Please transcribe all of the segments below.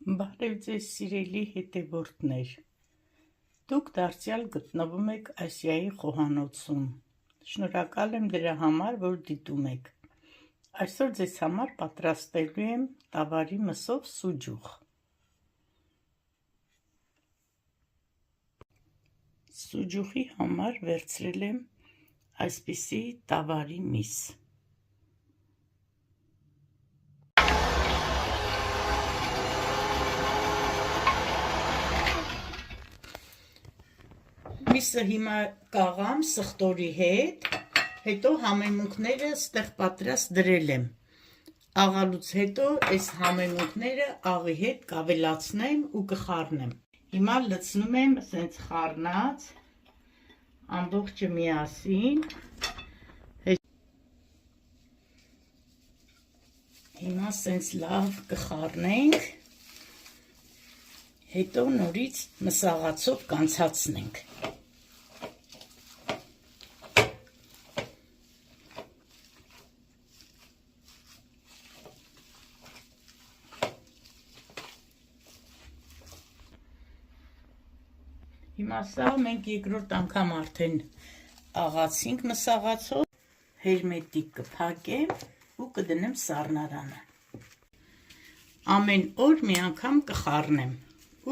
Բարև ձեզ սիրելի հետևորդներ, դուք դարձյալ գտնվում եք Ասիայի խոհանոցում, շնորհակալ եմ դրա համար, որ դիտում եք, այսօր ձեզ համար պատրաստելու եմ տավարի մսով սուջուխ, սուջուխի համար վերցրել եմ այսպիսի տավարի միս, Միսը հիմա կաղամ սխտորի հետ, հետո համեմունքները ստեղ պատրաստ դրել եմ, աղալուց հետո այս համեմունքները աղի հետ կավելացնեմ ու կխառնեմ, հիմա լցնում եմ սենց խառնած, ամբողջը միասին, հիմա սենց լավ կխառնենք, հետո նորից մսաղացով կանցացնենք, Հիմա սա մենք երկրորդ անգամ արդեն աղացինք մսաղացով, հերմետիկ կփակեմ ու կդնեմ սառնարանը, ամեն օր մի անգամ կխառնեմ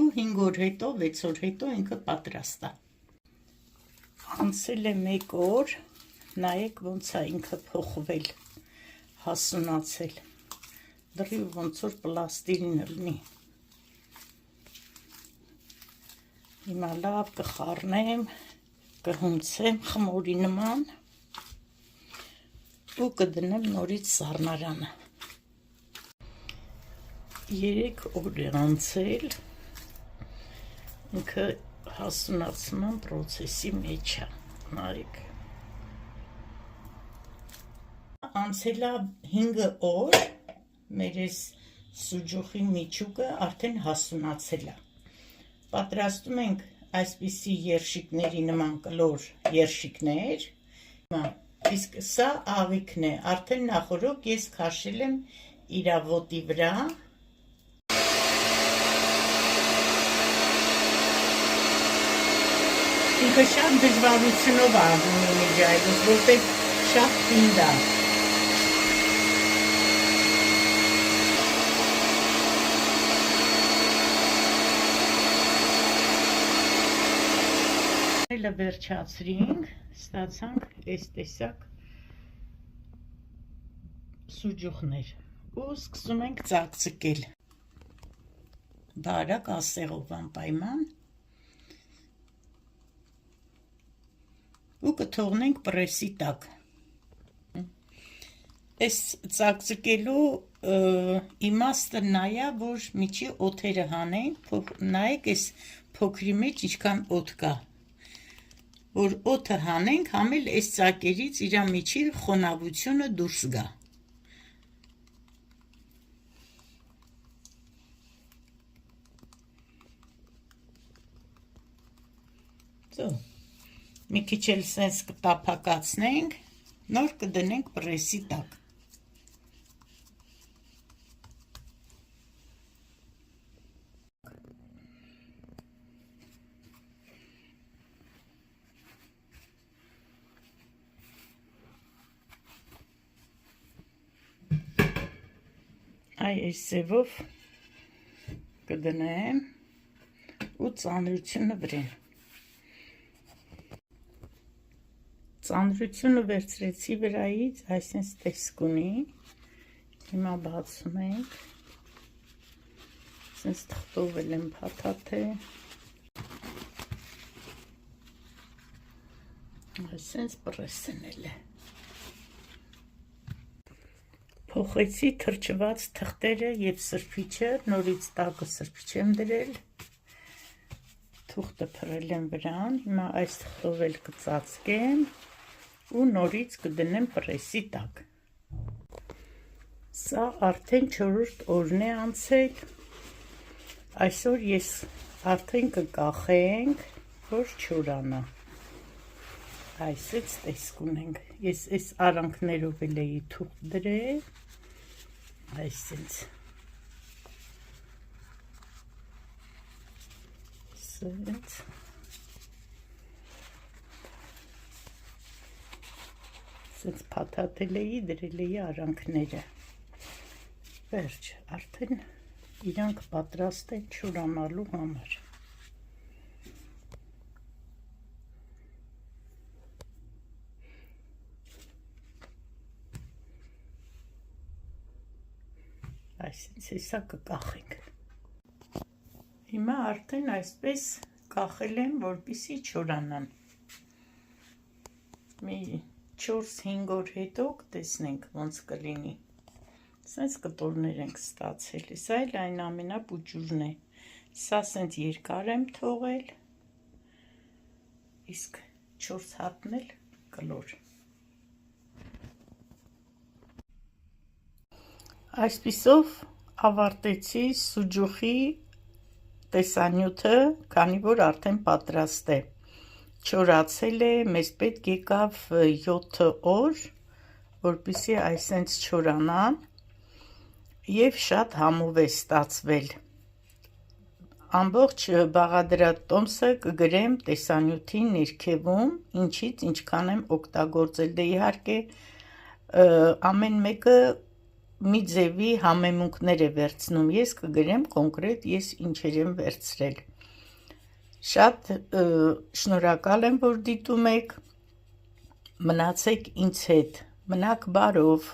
ու 5 օր հետո, 6 օր հետո ինքը պատրաստ է, անցել է 1 օր, նայեք ոնց է ինքը փոխվել, հասունացել, դրի ոնց որ պլաստիլին լինի, Հիմա լավ կխառնեմ, կհունցեմ խմորի նման ու կդնեմ նորից սառնարանը, 3 օր է անցել, ինքը հասունացման պրոցեսի մեջ է, նայեք, անցել է 5 օր, մեր այս սուջուխի միջուկը արդեն հասունացել է, Պատրաստում ենք այսպիսի երշիկների նման կլոր երշիկներ, իսկ սա աղիքն է, արդեն նախորոք ես քաշել եմ իրա ոտի վրա, ինքը շատ դժվարությունով աղում է միջայլուց, որտեղ շատ պինդ է, վերջացրինք, ստացանք այս տեսակ սուջուխներ ու սկսում ենք ծակծկել, բարակ ասեղով անպայման ու կթողնենք պրեսի տակ, այս ծակծկելու իմաստը նա է, որ միջի օդերը հանենք, նայեք այս փոքրի մեջ ինչքան օդ կա, որ օդը հանենք, համել այս ծակերից իրա միջի խոնավությունը դուրս գա, մի քիչ էլ սենց կտափակացնենք, նոր կդնենք պրեսի տակ, այս սևով կդնեմ ու ծանրությունը վրեն, ծանրությունը վերցրեցի վրայից, այսինքն տեսք ունի, հիմա բացում ենք, այսինքն թղթով եմ փաթաթել, այսինքն պրեսնել է, Փոխեցի թրջված թղթերը և սրբիչը, նորից տակը սրբիչ եմ դրել, թուղթը փռել եմ վրան, հիմա այս թղթով էլ կծածկեմ ու նորից կդնեմ պրեսի տակ, սա արդեն 4-րդ օրն է անցել, այսօր ես արդեն կկախենք, որ չորանա, այսից տեսք ունենք, ես այս արանքներով էլ էի թուղթ դրել, այսինքն Սենց փաթաթել էի, դրել էի արանքները։ Վերջ, արդեն իրանք պատրաստ են չորանալու համար։ Այսինքն հեսա կկախենք։ Հիմա արդեն այսպես կախել եմ, որպեսզի չորանան։ Մի 4-5 օր հետո կտեսնենք ոնց կլինի։ Սենց կտորներ ենք ստացել, սա էլ այն ամենապուճուրն է, սա սենց երկար եմ թողել, իսկ 4 հատն էլ կլոր։ Այսպիսով ավարտեցի սուջուխի տեսանյութը, քանի որ արդեն պատրաստ է, չորացել է, մեզ պետք եկավ 7 օր, որպեսզի այսենց չորանան, և շատ համով է ստացվել։ Ամբողջ բաղադրատոմսը կգրեմ տեսանյութի ներքևում, ինչից ինչքան եմ օգտագործել, դե իհարկե ամեն մեկը մի ձևի համեմունքներ է վերցնում, ես կգրեմ կոնկրետ ես ինչեր եմ վերցրել։ Շատ շնորհակալ եմ, որ դիտում եք, մնացեք ինձ հետ, մնաք բարով։